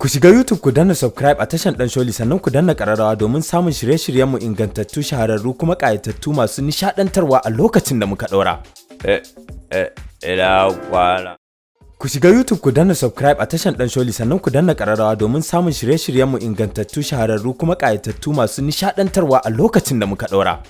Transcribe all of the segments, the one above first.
Ku shiga YouTube ku danna subscribe a tashan Dan Sholi sannan ku danna ƙararrawa domin samun shirye-shiryenmu ingantattu, shahararru kuma ƙayatattu masu nishaɗantarwa a lokacin da muka ɗora. Ku shiga YouTube ku danna subscribe a tashan Dan Sholi sannan ku danna ƙararrawa domin samun shirye-shiryenmu ingantattu, shahararru kuma ƙayatattu masu nishaɗantarwa a lokacin da muka ɗora.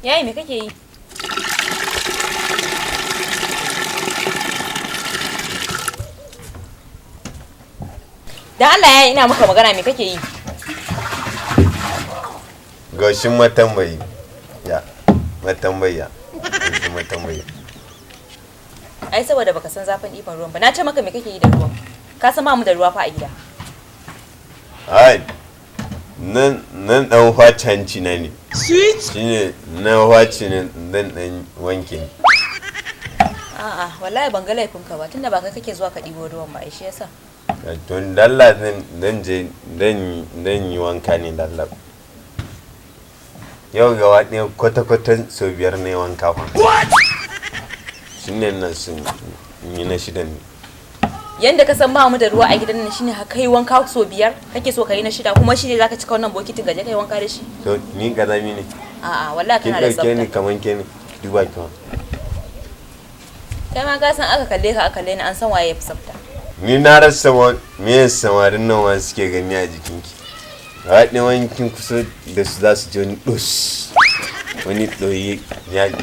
Yayi me kake yi? Dan Allah yayi ina maka magana me kake yi? Goshin matambayi. Ya, matambayya. Goshin matambayi. Ai saboda baka san zafin ɗiban ruwan ba. Na ce maka me kake yi da ruwan? Ka san ba mu da ruwa fa a gida. Ai, nan dan facanci na ne. Shine na wace ne dan wanke ni. A'a, wallahi ban ga laifinka ba tunda ba kai kake zuwa ka ɗibo ruwan ba, ai shi yasa. To dalla dan je dan yi wanka ne dalla. Yau ga wani kwata-kwata sau 5 ne wanka fa. Shine nan sun yi na shidan ne. Yanda ka san ba mu da ruwa a gidan nan shine haka yi wanka sau 5 kake so ka yi na 6 kuma shi ne zaka cika wannan bokitin gaje kai wanka da shi. To ni gazami ne. A'a, wallahi kana da tsafta. Kin ni kaman ke ne duba ki ma. Kai ma ka san aka kalle ka aka kalle ni an san waye ya fi tsafta. Ni na rasa me samarin nan wa suke gani a jikinki. Haɗe wankin kusa da su za su ji wani ɗos. Wani ɗoyi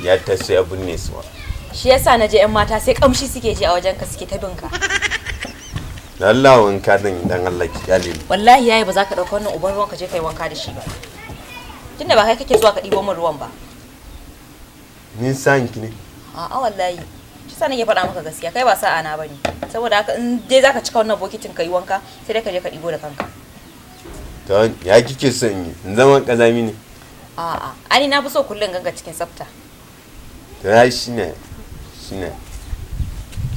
ya taso ya binne su wa. Shi yasa na je 'yan mata sai kamshi suke ji a wajen ka suke ta binka. Allah wanka dan Allah ki kyale ni. Wallahi yayi ba za ka dauka wannan uban ruwan ka je kai wanka da shi ba. Tunda ba kai kake zuwa ka ɗibo min ruwan ba. Ni san ki ne. A'a wallahi. Shi sa nake faɗa maka gaskiya kai ba sa'a na bane. Saboda haka in dai zaka cika wannan bokitin kai wanka sai dai ka je ka ɗibo da kanka. To ya kike son yi? In zama kazami ne. A'a, ani na fi so kullun ganga cikin tsafta. To ya shine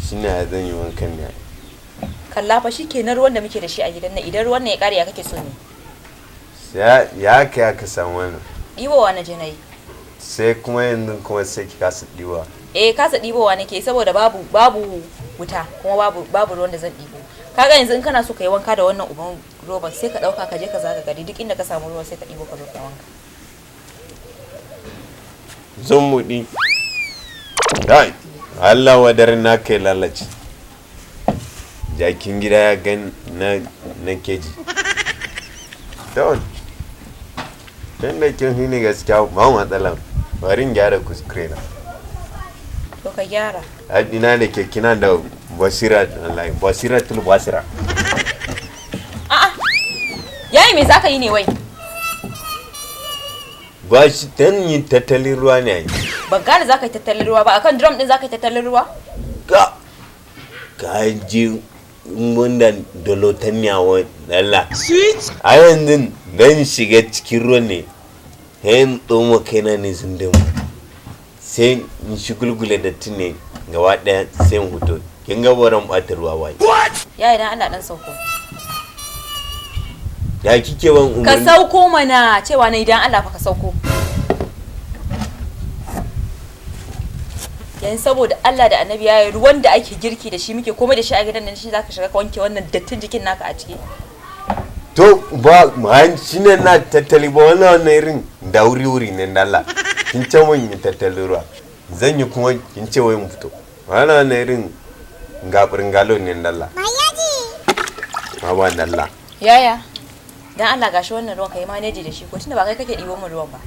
zan yi wankan ne. Kalla fa shikenan ruwan da muke da shi a gidan nan idan ruwan ne ya kare ya kake so ne. Ya ka samu wannan. Ɗibowa na je na yi. Sai kuma yanzu kuma sai ki kasa ɗibowa. Kasa ɗibowa nake saboda babu wuta kuma babu ruwan da zan ɗibo. Kaga yanzu in kana so ka yi wanka da wannan uban roban sai ka ɗauka ka je ka zaga gari duk inda ka samu ruwa sai ka ɗibo ka zo ka wanka. Zan muɗi. Kai, Allah wadar na kai lalace. Jakin gida ya gan na keji. Don da kin hini gaskiya ba matsala. Bari gyara kuskure na. To ka gyara. Ina da ke kina da basira wallahi basiratul basira. A'a. Yayi me zaka yi ne wai? Ba shi dan yin tattalin ruwa ne ai. Ban gane zaka yi tattalin ruwa ba akan drum din zaka yi tattalin ruwa? Ka ji wanda dolotan yawa Allah. A yanzu dan shiga cikin ruwan ne. Hen tsoma kaina ne zindin. Sai in shi gulgule da tune gaba daya sai in huto. Kin ga boran bata ruwa wai. Ya idan Allah dan sauko. Ya kike ban umarni? Ka sauko mana cewa ne idan Allah fa ka sauko. Yan saboda Allah da Annabi yayi ruwan da ake girki da shi muke komai da shi a gidan nan shi zaka shiga ka wanke wannan dattin jikin naka a ciki. To ba man shine na tattali ba wannan irin da wuri ne da Allah. Kin ce mun yi tattali ruwa. Zan yi kuma kin ce wai mu fito. Wannan irin gaburin galo ne da Allah. Mayaji. Ba da Allah. Yaya. Dan Allah gashi wannan ruwan kai manage da shi ko tunda ba kai kake dibo min ruwan ba.